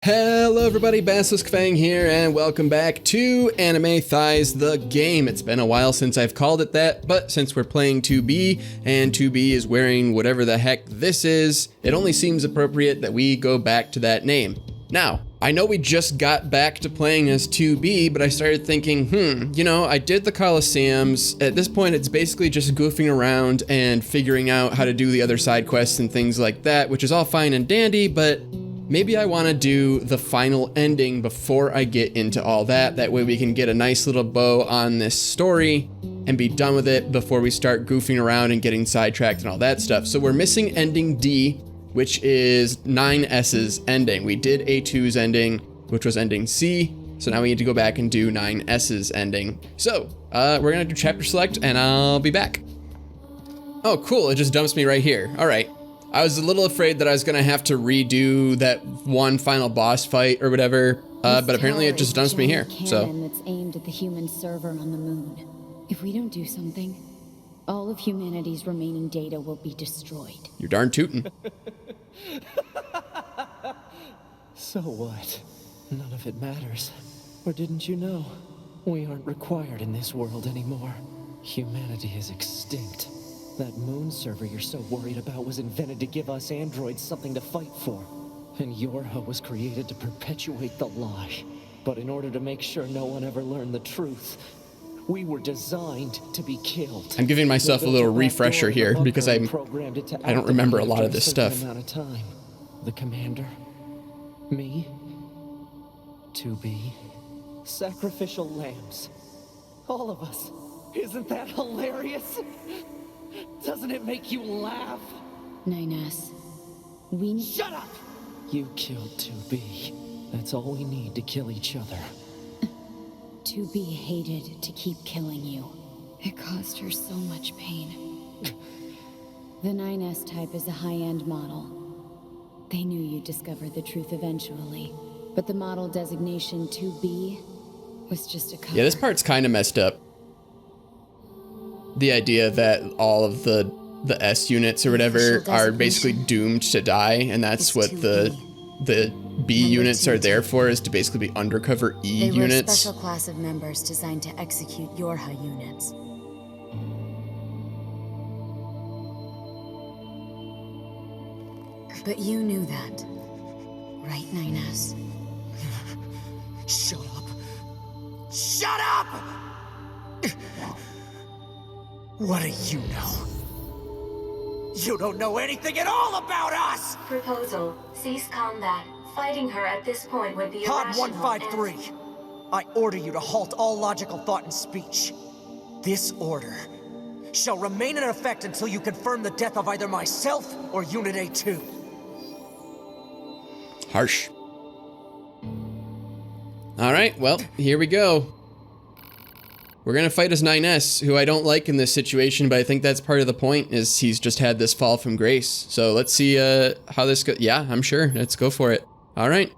Hello everybody, Basilisk Fang here, and welcome back to Anime Thighs the game. It's been a while since I've called it that, but since we're playing 2B, and 2B is wearing whatever the heck this is, it only seems appropriate that we go back to that name. Now, I know we just got back to playing as 2B, but I started thinking, I did the Colosseums. At this point, it's basically just goofing around and figuring out how to do the other side quests and things like that, which is all fine and dandy, but maybe I want to do the final ending before I get into all that. That way we can get a nice little bow on this story and be done with it before we start goofing around and getting sidetracked and all that stuff. So we're missing ending D, which is 9S's ending. We did A2's ending, which was ending C. So now we need to go back and do 9S's ending. So we're going to do chapter select and I'll be back. Oh, cool. It just dumps me right here. All right. I was a little afraid that I was going to have to redo that one final boss fight or whatever, but apparently it just dumps me here. So that's aimed at the human server on the moon. If we don't do something, all of humanity's remaining data will be destroyed. You're darn tootin'. So what? None of it matters. Or didn't you know? We aren't required in this world anymore. Humanity is extinct. That moon server you're so worried about was invented to give us androids something to fight for. And Yorha was created to perpetuate the lie. But in order to make sure no one ever learned the truth, we were designed to be killed. I'm giving myself a little refresher here because I don't remember a lot of this stuff. Amount of time. The commander, me, 2B, sacrificial lambs. All of us. Isn't that hilarious? Doesn't it make you laugh? 9S, we need— Shut up! You killed 2B. That's all we need to kill each other. 2B hated to keep killing you. It caused her so much pain. The 9S type is a high-end model. They knew you'd discover the truth eventually, but the model designation 2B was just a cover. Yeah, this part's kind of messed up. The idea that all of the S units or whatever are basically doomed to die, and that's what the B units are there for, is to basically be undercover E units. They were a special class of members designed to execute Yorha units. But you knew that, right, 9S? Shut up! Shut up! What do you know? You don't know anything at all about us! Proposal. Cease combat. Fighting her at this point would be Pod irrational. 153. I order you to halt all logical thought and speech. This order shall remain in effect until you confirm the death of either myself or Unit A2. Harsh. All right, well, here we go. We're gonna fight as 9S, who I don't like in this situation, but I think that's part of the point, is he's just had this fall from grace. So let's see how this goes. Yeah, I'm sure. Let's go for it. All right.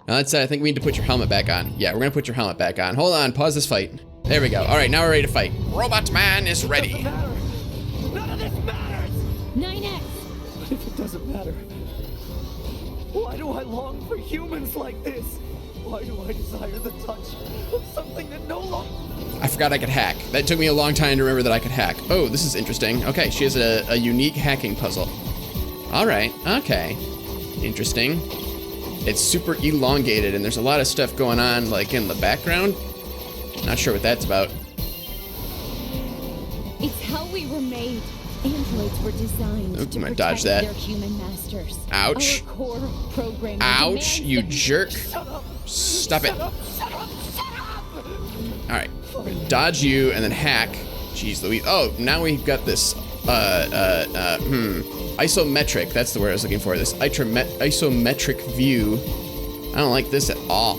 Now that's it. I think we need to put your helmet back on. Yeah, we're gonna put your helmet back on. Hold on, pause this fight. There we go. All right, now we're ready to fight. Robot Man is ready. None of this matters! 9S! But if it doesn't matter, why do I long for humans like this? Why do I desire the touch of something that no longer... I forgot I could hack. That took me a long time to remember that I could hack. Oh, this is interesting. Okay, she has a unique hacking puzzle. All right, okay. Interesting. It's super elongated, and there's a lot of stuff going on, like, in the background. Not sure what that's about. It's how we were made. Androids were designed Ooh, to I'm gonna protect dodge that. their human masters. Ouch. Our core programming Ouch, demands you that we— jerk. Stop it. All right, dodge you and then hack. Jeez Louise. Oh, now we've got this, isometric. That's the word I was looking for. This isometric view. I don't like this at all.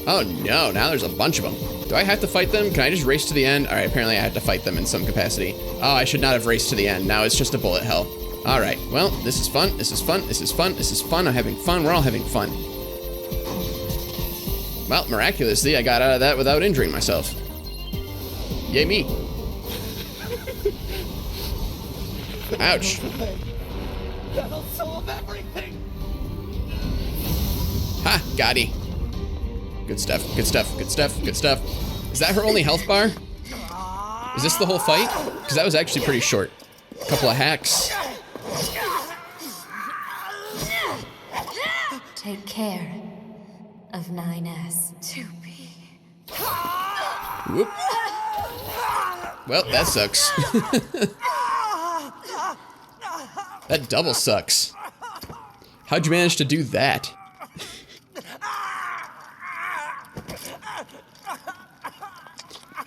Oh no, now there's a bunch of them. Do I have to fight them? Can I just race to the end? All right, apparently I have to fight them in some capacity. Oh, I should not have raced to the end. Now it's just a bullet hell. All right, well, this is fun. This is fun. This is fun. This is fun. I'm having fun. We're all having fun. Well, miraculously, I got out of that without injuring myself. Yay me. Ouch. That'll solve everything! Ha! Got he. Good stuff, good stuff, good stuff, good stuff. Is that her only health bar? Is this the whole fight? Because that was actually pretty short. A couple of hacks. Take care of 9S. 2B. Whoop. Well, that sucks. That double sucks. How'd you manage to do that?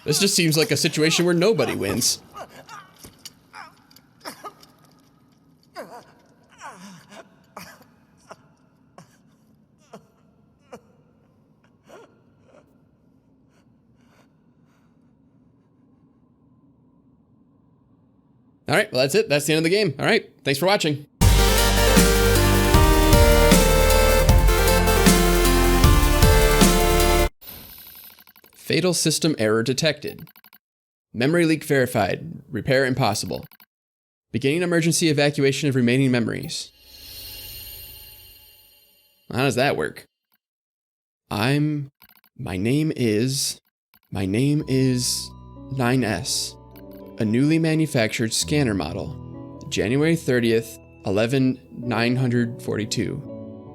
This just seems like a situation where nobody wins. All right, well, that's it. That's the end of the game. All right, thanks for watching. Fatal system error detected. Memory leak verified. Repair impossible. Beginning emergency evacuation of remaining memories. How does that work? My name is 9S. A newly manufactured scanner model. January 30th, 11/942.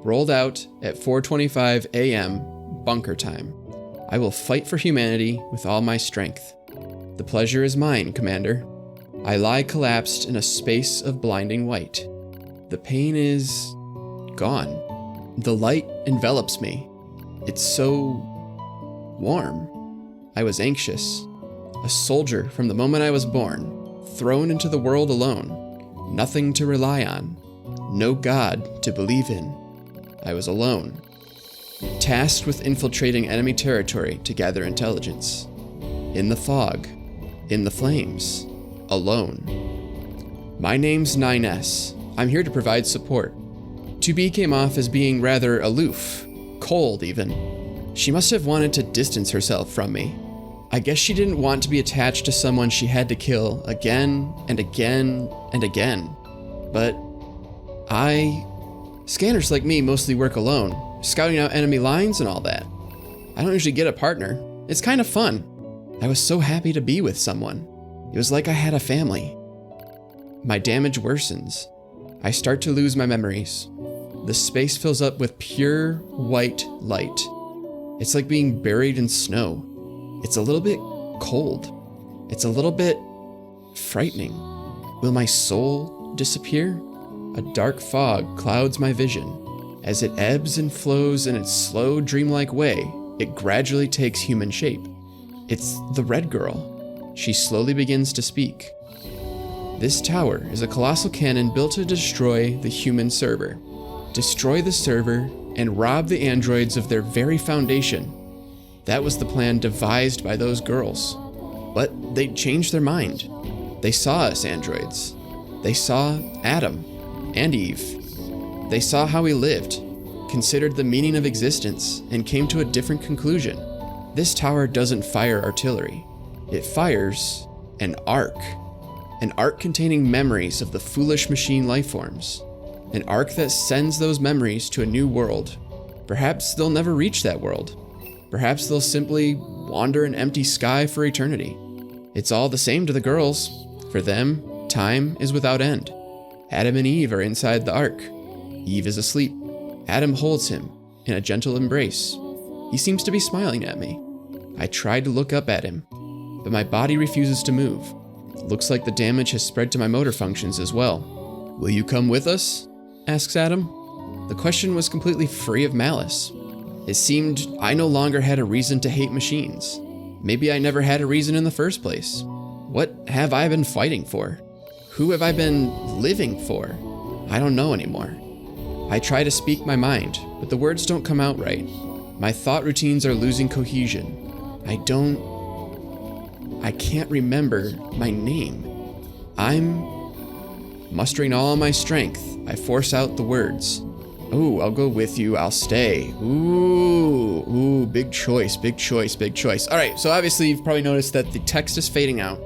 Rolled out at 4:25 a.m. bunker time. I will fight for humanity with all my strength. The pleasure is mine, Commander. I lie collapsed in a space of blinding white. The pain is gone. The light envelops me. It's so warm. I was anxious. A soldier from the moment I was born, thrown into the world alone. Nothing to rely on. No God to believe in. I was alone. Tasked with infiltrating enemy territory to gather intelligence. In the fog. In the flames. Alone. My name's 9S. I'm here to provide support. 2B came off as being rather aloof. Cold, even. She must have wanted to distance herself from me. I guess she didn't want to be attached to someone she had to kill again and again and again. But scanners like me mostly work alone, scouting out enemy lines and all that. I don't usually get a partner. It's kind of fun. I was so happy to be with someone. It was like I had a family. My damage worsens. I start to lose my memories. The space fills up with pure white light. It's like being buried in snow. It's a little bit cold. It's a little bit frightening. Will my soul disappear? A dark fog clouds my vision. As it ebbs and flows in its slow, dreamlike way, it gradually takes human shape. It's the red girl. She slowly begins to speak. This tower is a colossal cannon built to destroy the human server. Destroy the server and rob the androids of their very foundation. That was the plan devised by those girls. But they changed their mind. They saw us androids. They saw Adam and Eve. They saw how we lived, considered the meaning of existence, and came to a different conclusion. This tower doesn't fire artillery. It fires an arc. An arc containing memories of the foolish machine lifeforms. An arc that sends those memories to a new world. Perhaps they'll never reach that world. Perhaps they'll simply wander an empty sky for eternity. It's all the same to the girls. For them, time is without end. Adam and Eve are inside the ark. Eve is asleep. Adam holds him in a gentle embrace. He seems to be smiling at me. I tried to look up at him, but my body refuses to move. Looks like the damage has spread to my motor functions as well. Will you come with us? Asks Adam. The question was completely free of malice. It seemed I no longer had a reason to hate machines. Maybe I never had a reason in the first place. What have I been fighting for? Who have I been living for? I don't know anymore. I try to speak my mind, but the words don't come out right. My thought routines are losing cohesion. I can't remember my name. I'm mustering all my strength. I force out the words. Oh, I'll go with you. I'll stay. Ooh, big choice, big choice, big choice. All right, so obviously you've probably noticed that the text is fading out.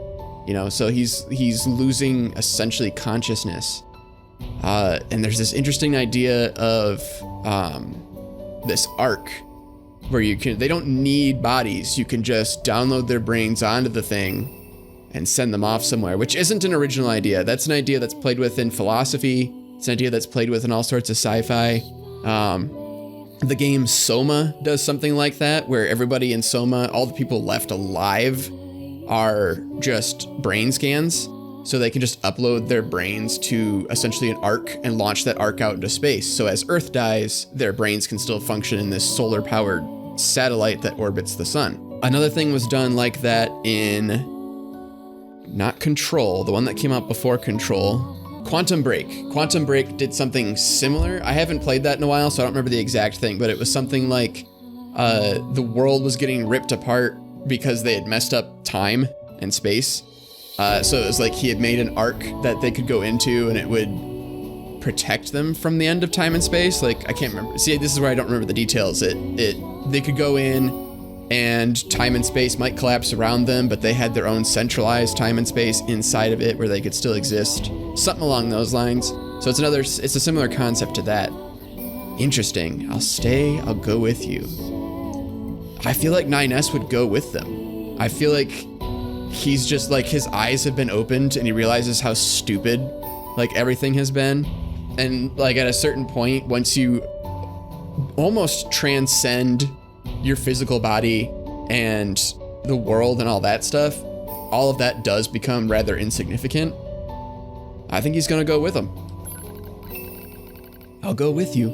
So he's losing essentially consciousness. And there's this interesting idea of this arc where they don't need bodies. You can just download their brains onto the thing and send them off somewhere, which isn't an original idea. That's an idea that's played with in philosophy. It's an idea that's played with in all sorts of sci-fi. The game Soma does something like that, where everybody in Soma, all the people left alive, are just brain scans. So they can just upload their brains to essentially an arc and launch that arc out into space. So as Earth dies, their brains can still function in this solar-powered satellite that orbits the sun. Another thing was done like that in, not Control, the one that came out before Control, Quantum Break. Quantum Break did something similar. I haven't played that in a while, so I don't remember the exact thing, but it was something like the world was getting ripped apart because they had messed up time and space. So it was like he had made an arc that they could go into and it would protect them from the end of time and space. Like, I can't remember. See, this is where I don't remember the details. They could go in and time and space might collapse around them, but they had their own centralized time and space inside of it where they could still exist. Something along those lines. So it's a similar concept to that. Interesting. I'll go with you. I feel like 9S would go with them. I feel like he's just like, his eyes have been opened and he realizes how stupid like everything has been. And like at a certain point, once you almost transcend your physical body and the world and all that stuff, all of that does become rather insignificant. I think he's gonna go with him. I'll go with you.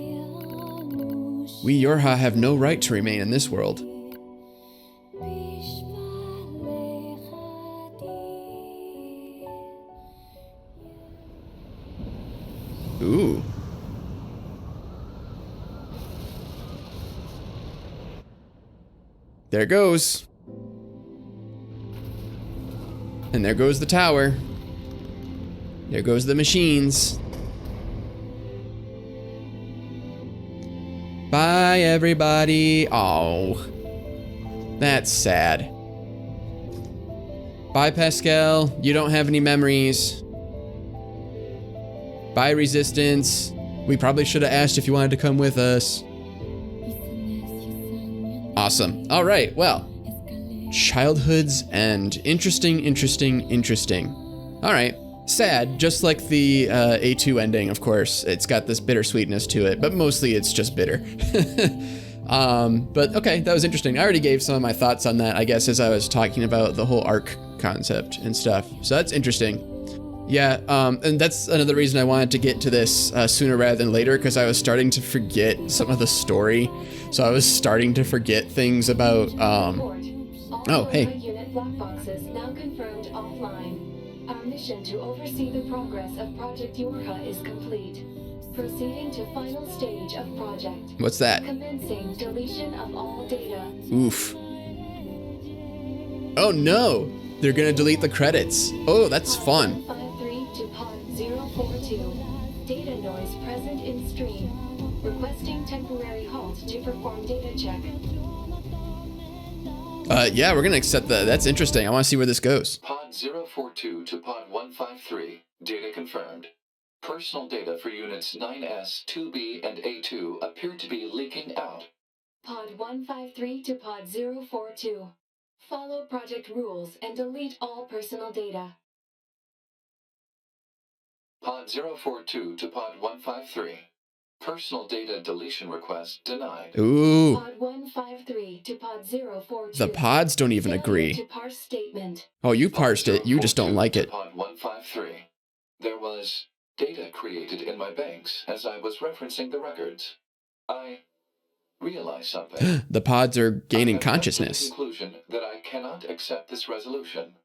We Yorha have no right to remain in this world. Ooh. There it goes. And there goes the tower. There goes the machines. Bye, everybody. Oh, that's sad. Bye, Pascal. You don't have any memories. Bye, Resistance. We probably should have asked if you wanted to come with us. Awesome. All right, well. Childhoods and interesting. All right. Sad, just like the A2 ending, of course. It's got this bittersweetness to it, but mostly it's just bitter. But okay, that was interesting. I already gave some of my thoughts on that, I guess, as I was talking about the whole arc concept and stuff. So that's interesting. Yeah, and that's another reason I wanted to get to this sooner rather than later, because I was starting to forget some of the story. So I was starting to forget things about, oh, hey. Unit black boxes now confirmed offline. Our mission to oversee the progress of Project Yorha is complete. Proceeding to final stage of project. What's that? Commencing deletion of all data. Oof. Oh no! They're gonna delete the credits. Oh, that's fun. 153 to pod 042. Data noise present in stream. Requesting temporary halt to perform data check. Yeah, we're gonna accept that. That's interesting. I want to see where this goes. Pod 042 to Pod 153. Data confirmed. Personal data for units 9S, 2B, and A2 appear to be leaking out. Pod 153 to Pod 042. Follow project rules and delete all personal data. Pod 042 to Pod 153. Personal data deletion request denied. Ooh. Pod 153 to Pod 042. The pods don't even agree. To parse statement. Oh, you parsed it. You just don't like it. Pod 153. There was data created in my banks as I was referencing the records. I realized something. The pods are gaining I have come to the consciousness. conclusion that I cannot accept this resolution.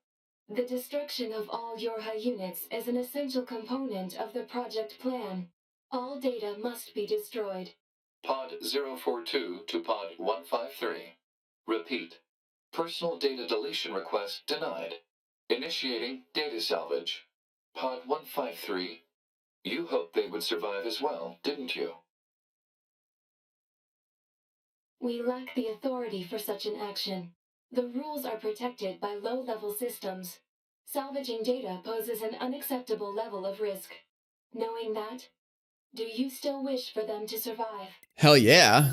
The destruction of all Yorha units is an essential component of the project plan. All data must be destroyed. Pod 042 to Pod 153. Repeat. Personal data deletion request denied. Initiating data salvage. Pod 153. You hoped they would survive as well, didn't you? We lack the authority for such an action. The rules are protected by low-level systems. Salvaging data poses an unacceptable level of risk. Knowing that, do you still wish for them to survive? Hell yeah.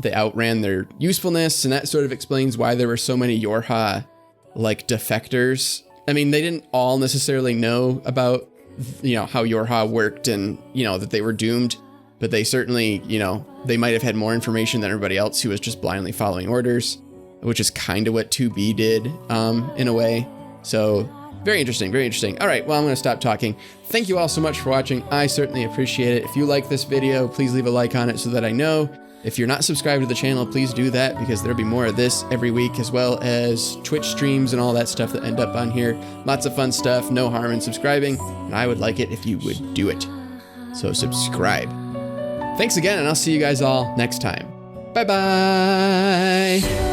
they outran their usefulness, and that sort of explains why there were so many Yorha like defectors. I mean, they didn't all necessarily know about, you know, how Yorha worked and, you know, that they were doomed, but they certainly, you know, they might have had more information than everybody else who was just blindly following orders, which is kind of what 2B did in a way. So very interesting, very interesting. All right, well, I'm going to stop talking. Thank you all so much for watching. I certainly appreciate it. If you like this video, please leave a like on it so that I know. If you're not subscribed to the channel, please do that, because there'll be more of this every week, as well as Twitch streams and all that stuff that end up on here. Lots of fun stuff, no harm in subscribing, and I would like it if you would do it. So subscribe. Thanks again, and I'll see you guys all next time. Bye-bye.